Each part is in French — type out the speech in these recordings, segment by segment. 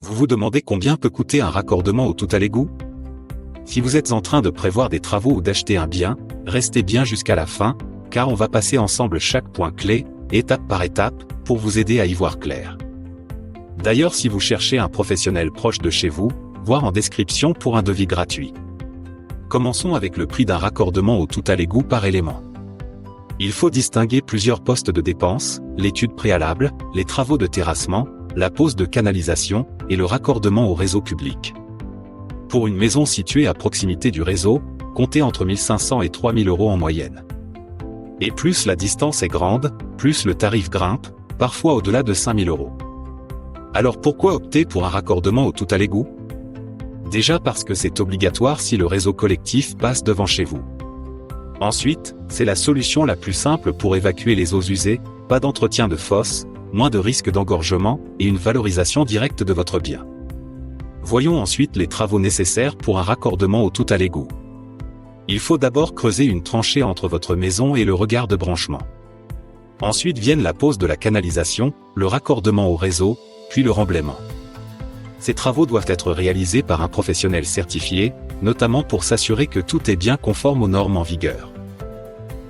Vous vous demandez combien peut coûter un raccordement au tout à l'égout? Si vous êtes en train de prévoir des travaux ou d'acheter un bien, restez bien jusqu'à la fin, car on va passer ensemble chaque point clé, étape par étape, pour vous aider à y voir clair. D'ailleurs, si vous cherchez un professionnel proche de chez vous, voir en description pour un devis gratuit. Commençons avec le prix d'un raccordement au tout à l'égout par élément. Il faut distinguer plusieurs postes de dépenses, l'étude préalable, les travaux de terrassement, la pose de canalisation, et le raccordement au réseau public. Pour une maison située à proximité du réseau, comptez entre 1 500 et 3 000 € en moyenne. Et plus la distance est grande, plus le tarif grimpe, parfois au-delà de 5 000 €. Alors pourquoi opter pour un raccordement au tout à l'égout? Déjà parce que c'est obligatoire si le réseau collectif passe devant chez vous. Ensuite, c'est la solution la plus simple pour évacuer les eaux usées, pas d'entretien de fosse, moins de risque d'engorgement, et une valorisation directe de votre bien. Voyons ensuite les travaux nécessaires pour un raccordement au tout à l'égout. Il faut d'abord creuser une tranchée entre votre maison et le regard de branchement. Ensuite viennent la pose de la canalisation, le raccordement au réseau, puis le remblaiement. Ces travaux doivent être réalisés par un professionnel certifié, notamment pour s'assurer que tout est bien conforme aux normes en vigueur.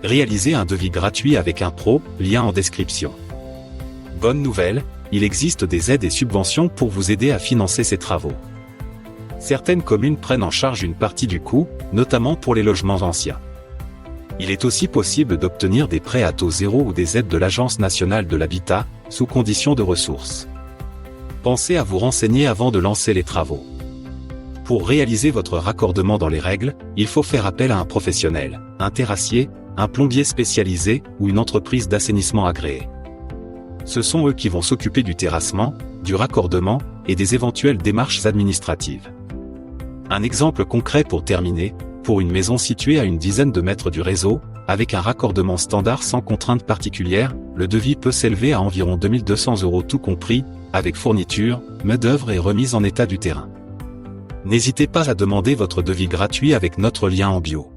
Réalisez un devis gratuit avec un pro, lien en description. Bonne nouvelle, il existe des aides et subventions pour vous aider à financer ces travaux. Certaines communes prennent en charge une partie du coût, notamment pour les logements anciens. Il est aussi possible d'obtenir des prêts à taux zéro ou des aides de l'Agence nationale de l'habitat, sous condition de ressources. Pensez à vous renseigner avant de lancer les travaux. Pour réaliser votre raccordement dans les règles, il faut faire appel à un professionnel, un terrassier, un plombier spécialisé ou une entreprise d'assainissement agréée. Ce sont eux qui vont s'occuper du terrassement, du raccordement et des éventuelles démarches administratives. Un exemple concret pour terminer, pour une maison située à une dizaine de mètres du réseau, avec un raccordement standard sans contrainte particulière, le devis peut s'élever à environ 2 200 € tout compris, avec fourniture, main-d'œuvre et remise en état du terrain. N'hésitez pas à demander votre devis gratuit avec notre lien en bio.